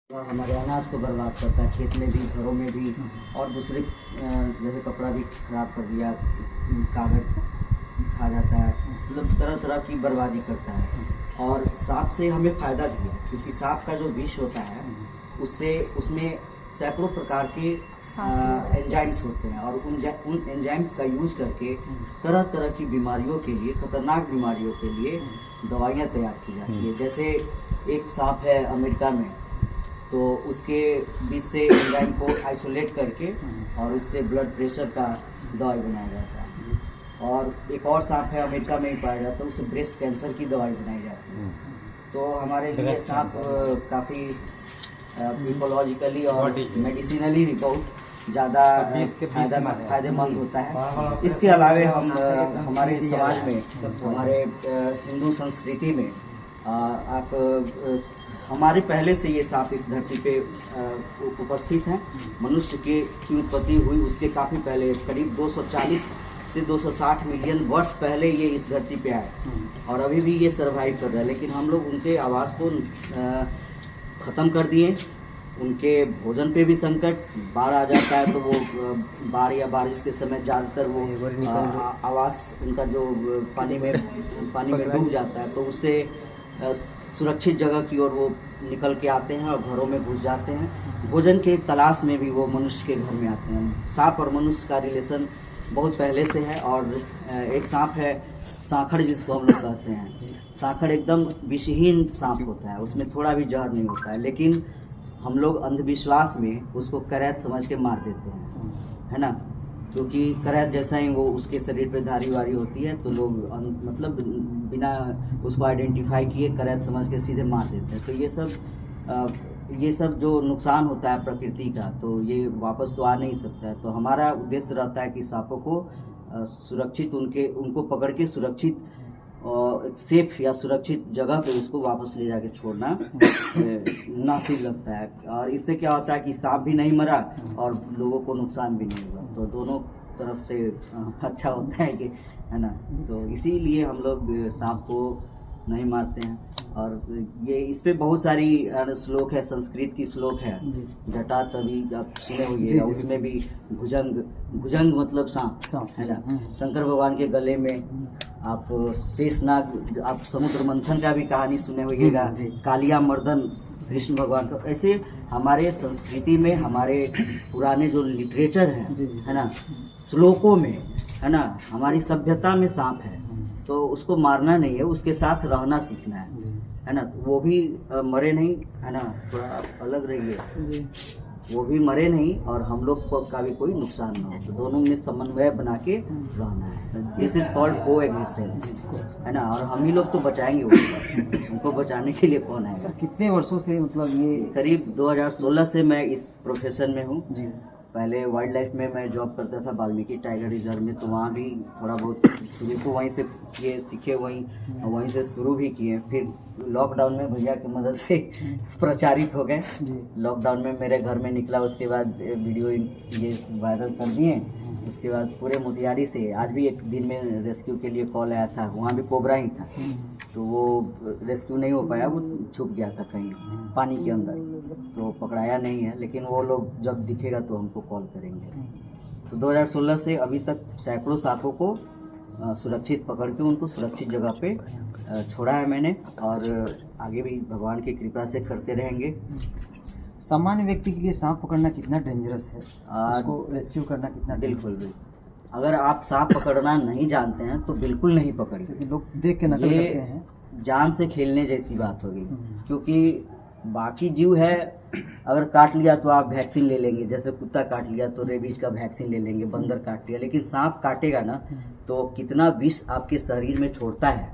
हमारे अनाज को बर्बाद करता है, खेत में भी, घरों में भी, और दूसरे जैसे कपड़ा भी खराब कर दिया, कागज खा जाता है, मतलब तरह तरह की बर्बादी करता है। और सांप से हमें फ़ायदा भी है, क्योंकि सांप का जो विष होता है उससे उसमें सैकड़ों प्रकार के एंजाइम्स होते हैं, और उन एंजाइम्स का यूज करके तरह तरह की बीमारियों के लिए, खतरनाक बीमारियों के लिए दवाइयाँ तैयार की जाती है। जैसे एक सांप है अमेरिका में, तो उसके बीच से एंजाइम को आइसोलेट करके और उससे ब्लड प्रेशर का दवाई बनाया जाता है। और एक और सांप है अमेरिका में ही पाया जाता है, उससे ब्रेस्ट कैंसर की दवाई बनाई जाती है। तो हमारे लिए सांप काफ़ी इकोलॉजिकली और मेडिसिनली भी बहुत ज़्यादा फायदेमंद होता है। इसके अलावे हम हमारे समाज में, हमारे हिंदू संस्कृति में आप हमारे पहले से ये सांप इस धरती पे उपस्थित हैं। मनुष्य की उत्पत्ति हुई उसके काफ़ी पहले, करीब 240 से 260 मिलियन वर्ष पहले ये इस धरती पे आए, और अभी भी ये सर्वाइव कर रहा है। लेकिन हम लोग उनके आवास को ख़त्म कर दिए। उनके भोजन पे भी संकट, बाढ़ आ जाता है तो वो बाढ़ या बारिश के समय ज़्यादातर वो आवास उनका जो पानी में डूब जाता है, तो उससे सुरक्षित जगह की ओर वो निकल के आते हैं और घरों में घुस जाते हैं। भोजन के तलाश में भी वो मनुष्य के घर में आते हैं। सांप और मनुष्य का रिलेशन बहुत पहले से है। और एक सांप है सांखड़, जिसको हम लोग कहते हैं। सांखड़ एकदम विषहीन सांप होता है, उसमें थोड़ा भी जहर नहीं होता है, लेकिन हम लोग अंधविश्वास में उसको करैत समझ के मार देते हैं, है ना। क्योंकि करैत जैसा ही वो उसके शरीर पे धारी वारी होती है, तो लोग मतलब बिना उसको आइडेंटिफाई किए करैत समझ के सीधे मार देते हैं। तो ये सब जो नुकसान होता है प्रकृति का, तो ये वापस तो आ नहीं सकता है। तो हमारा उद्देश्य रहता है कि सांपों को सुरक्षित उनको पकड़ के सुरक्षित सेफ या सुरक्षित जगह पे उसको वापस ले जाके छोड़ना नासिक लगता है। और इससे क्या होता है कि सांप भी नहीं मरा और लोगों को नुकसान भी नहीं हुआ, तो दोनों तरफ से अच्छा होता है कि, है ना। तो इसीलिए हम लोग सांप को नहीं मारते हैं। और ये इस पे बहुत सारी श्लोक है, संस्कृत की श्लोक है। जटा तभी आप सुने होंगे, उसमें भी भुजंग मतलब सांप, है ना। शंकर भगवान के गले में आप शेषनाग, आप समुद्र मंथन का भी कहानी सुने होइएगा, कालिया मर्दन कृष्ण भगवान का। ऐसे हमारे संस्कृति में, हमारे पुराने जो लिटरेचर है ना, श्लोकों में, है ना, हमारी सभ्यता में सांप है। तो उसको मारना नहीं है, उसके साथ रहना सीखना है ना। वो भी मरे नहीं, है ना, थोड़ा अलग रहिए, वो भी मरे नहीं और हम लोग का भी कोई नुकसान ना हो। तो दोनों में समन्वय बना के रहना है। दिस इज कॉल्ड को एग्जिस्टेंस, है ना। और हम ही लोग तो बचाएंगे उनको बचाने के लिए कौन है। कितने वर्षों से, मतलब ये करीब 2016 से मैं इस प्रोफेशन में हूँ। पहले वाइल्ड लाइफ में मैं जॉब करता था वाल्मीकि टाइगर रिजर्व में, तो वहाँ भी थोड़ा बहुत शुरू को वहीं से किए, सीखे, वहीं से शुरू भी किए। फिर लॉकडाउन में भैया की मदद से प्रचारित हो गए। लॉकडाउन में मेरे घर में निकला, उसके बाद वीडियो ये वायरल कर दिए। उसके बाद पूरे मोतिहारी से, आज भी एक दिन में रेस्क्यू के लिए कॉल आया था, वहाँ भी कोबरा ही था, तो वो रेस्क्यू नहीं हो पाया, वो छुप गया था कहीं पानी के अंदर, तो पकड़ाया नहीं है। लेकिन वो लोग जब दिखेगा तो हमको कॉल करेंगे। तो 2016 से अभी तक सैकड़ों सांपों को सुरक्षित पकड़ के उनको सुरक्षित जगह पे छोड़ा है मैंने, और आगे भी भगवान की कृपा से करते रहेंगे। सामान्य व्यक्ति के लिए सांप पकड़ना कितना डेंजरस है, उसको रेस्क्यू करना कितना? बिल्कुल। अगर आप सांप पकड़ना नहीं जानते हैं तो बिल्कुल नहीं पकड़िए। लोग देख के नकल करते हैं, जान से खेलने जैसी बात होगी। क्योंकि बाकी जीव है, अगर काट लिया तो आप वैक्सीन ले लेंगे, जैसे कुत्ता काट लिया तो रेबीज का वैक्सीन ले लेंगे, बंदर काट लिया। लेकिन सांप काटेगा ना, तो कितना विष आपके शरीर में छोड़ता है,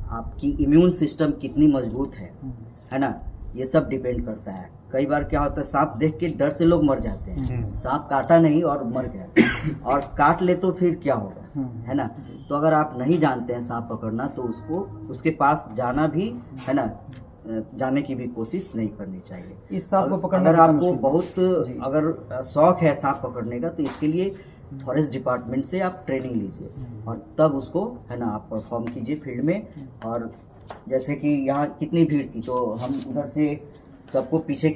आपकी इम्यून सिस्टम कितनी मजबूत है ना, ये सब डिपेंड करता है। कई बार क्या होता है, सांप देख के डर से लोग मर जाते हैं। सांप काटा नहीं और मर गया, और काट ले तो फिर क्या होगा, है ना। तो अगर आप नहीं जानते हैं सांप पकड़ना, तो उसके पास जाना भी, है ना, जाने की भी कोशिश नहीं करनी चाहिए। इस सांप को पकड़ना, अगर आपको बहुत अगर शौक है सांप पकड़ने का, तो इसके लिए फॉरेस्ट डिपार्टमेंट से आप ट्रेनिंग लीजिए, और तब उसको, है ना, आप परफॉर्म कीजिए फील्ड में। और जैसे कि यहाँ कितनी भीड़ थी, तो हम उधर से सबको पीछे